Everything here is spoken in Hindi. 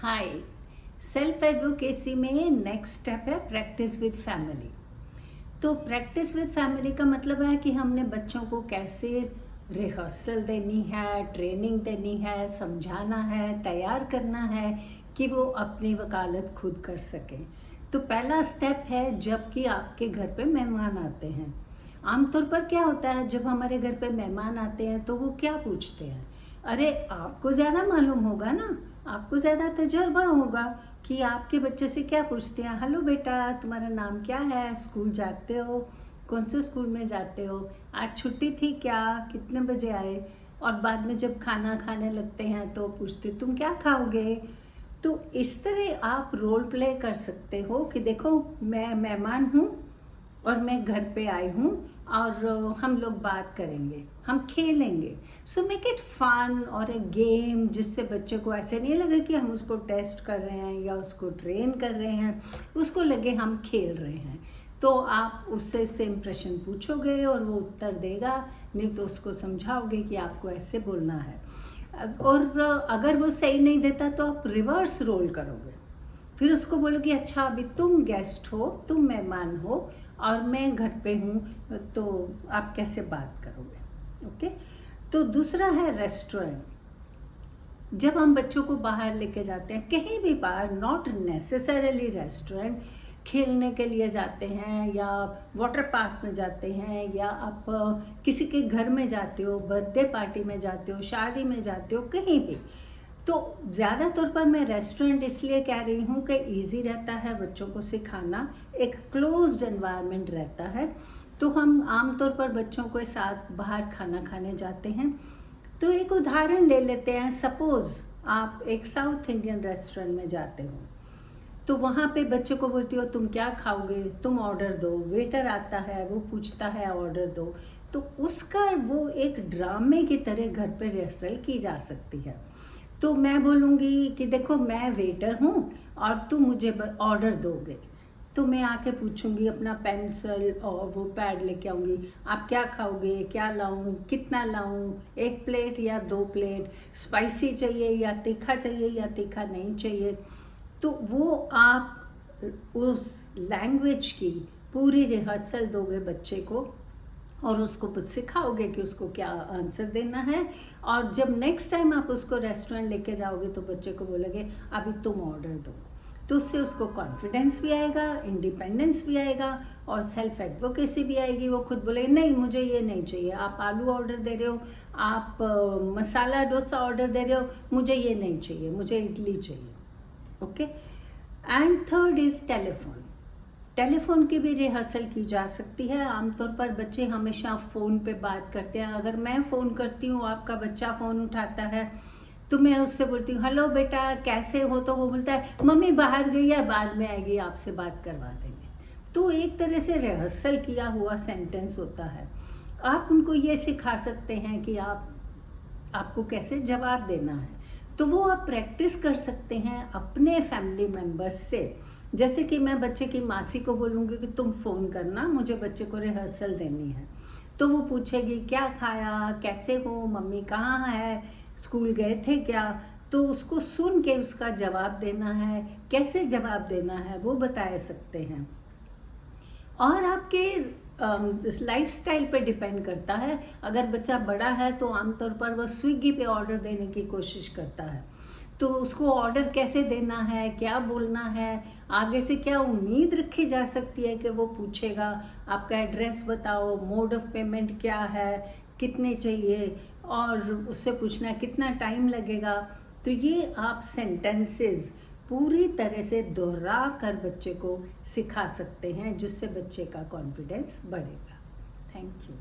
हाय। सेल्फ एडवोकेसी में नेक्स्ट स्टेप है प्रैक्टिस विद फैमिली। तो प्रैक्टिस विद फैमिली का मतलब है कि हमने बच्चों को कैसे रिहर्सल देनी है, ट्रेनिंग देनी है, समझाना है, तैयार करना है कि वो अपनी वकालत खुद कर सकें। तो पहला स्टेप है जबकि आपके घर पे मेहमान आते हैं। आमतौर पर क्या होता है, जब हमारे घर पे मेहमान आते हैं तो वो क्या पूछते हैं? अरे आपको ज़्यादा मालूम होगा ना, आपको ज़्यादा तजुर्बा होगा कि आपके बच्चे से क्या पूछते हैं। हेलो बेटा, तुम्हारा नाम क्या है, स्कूल जाते हो, कौन से स्कूल में जाते हो, आज छुट्टी थी क्या, कितने बजे आए। और बाद में जब खाना खाने लगते हैं तो पूछते तुम क्या खाओगे। तो इस तरह आप रोल प्ले कर सकते हो कि देखो मैं मेहमान हूँ और मैं घर पे आई हूँ और हम लोग बात करेंगे, हम खेलेंगे। सो मेक इट फन और ए गेम, जिससे बच्चे को ऐसे नहीं लगे कि हम उसको टेस्ट कर रहे हैं या उसको ट्रेन कर रहे हैं, उसको लगे हम खेल रहे हैं। तो आप उससे सेम प्रश्न पूछोगे और वो उत्तर देगा, नहीं तो उसको समझाओगे कि आपको ऐसे बोलना है। और अगर वो सही नहीं देता तो आप रिवर्स रोल करोगे, फिर उसको बोलोगे अच्छा अभी तुम गेस्ट हो, तुम मेहमान हो और मैं घर पे हूँ, तो आप कैसे बात करोगे। ओके। तो दूसरा है रेस्टोरेंट। जब हम बच्चों को बाहर लेके जाते हैं, कहीं भी बाहर, नॉट नेसेसरीली रेस्टोरेंट, खेलने के लिए जाते हैं या वाटर पार्क में जाते हैं या आप किसी के घर में जाते हो, बर्थडे पार्टी में जाते हो, शादी में जाते हो, कहीं भी, तो ज़्यादातर पर मैं रेस्टोरेंट इसलिए कह रही हूँ कि इजी रहता है बच्चों को सिखाना, एक क्लोज्ड एनवायरनमेंट रहता है। तो हम आमतौर पर बच्चों के साथ बाहर खाना खाने जाते हैं। तो एक उदाहरण ले लेते हैं, सपोज़ आप एक साउथ इंडियन रेस्टोरेंट में जाते हो, तो वहाँ पे बच्चे को बोलती हो तुम क्या खाओगे, तुम ऑर्डर दो, वेटर आता है वो पूछता है ऑर्डर दो। तो उसका वो एक ड्रामे की तरह घर पे रिहर्सल की जा सकती है। तो मैं बोलूँगी कि देखो मैं वेटर हूँ और तुम मुझे ऑर्डर दोगे, तो मैं आके पूछूंगी, अपना पेंसिल और वो पैड लेके आऊँगी, आप क्या खाओगे, क्या लाऊं, कितना लाऊं, एक प्लेट या 2 प्लेट, स्पाइसी चाहिए या तीखा चाहिए या तीखा नहीं चाहिए। तो वो आप उस लैंग्वेज की पूरी रिहर्सल दोगे बच्चे को और उसको कुछ सिखाओगे कि उसको क्या आंसर देना है। और जब नेक्स्ट टाइम आप उसको रेस्टोरेंट लेके जाओगे तो बच्चे को बोलोगे अभी तुम ऑर्डर दो। तो उससे उसको कॉन्फिडेंस भी आएगा, इंडिपेंडेंस भी आएगा और सेल्फ एडवोकेसी भी आएगी। वो खुद बोले नहीं मुझे ये नहीं चाहिए, आप आलू ऑर्डर दे रहे हो, आप मसाला डोसा ऑर्डर दे रहे हो, मुझे ये नहीं चाहिए, मुझे इडली चाहिए। Okay. And third is telephone. Telephone की भी रिहर्सल की जा सकती है। आमतौर पर बच्चे हमेशा फ़ोन पे बात करते हैं। अगर मैं फ़ोन करती हूँ, आपका बच्चा फ़ोन उठाता है, तो मैं उससे बोलती हूँ हेलो बेटा कैसे हो, तो वो बोलता है मम्मी बाहर गई है, बाद में आएगी, आपसे बात करवा देंगे। तो एक तरह से रिहर्सल किया हुआ सेंटेंस होता है। आप उनको ये सिखा सकते हैं कि आपको कैसे जवाब देना है। तो वो आप प्रैक्टिस कर सकते हैं अपने फैमिली मेम्बर्स से। जैसे कि मैं बच्चे की मासी को बोलूँगी कि तुम फ़ोन करना, मुझे बच्चे को रिहर्सल देनी है। तो वो पूछेगी क्या खाया, कैसे हो, मम्मी कहाँ है, स्कूल गए थे क्या। तो उसको सुन के उसका जवाब देना है, कैसे जवाब देना है वो बता सकते हैं। और आपके लाइफ स्टाइल पे डिपेंड करता है। अगर बच्चा बड़ा है तो आमतौर पर वह स्विगी पे ऑर्डर देने की कोशिश करता है, तो उसको ऑर्डर कैसे देना है, क्या बोलना है, आगे से क्या उम्मीद रखी जा सकती है कि वो पूछेगा आपका एड्रेस बताओ, मोड ऑफ पेमेंट क्या है, कितने चाहिए, और उससे पूछना कितना टाइम लगेगा। तो ये आप सेंटेंसेस पूरी तरह से दोहरा कर बच्चे को सिखा सकते हैं, जिससे बच्चे का कॉन्फिडेंस बढ़ेगा। Thank you.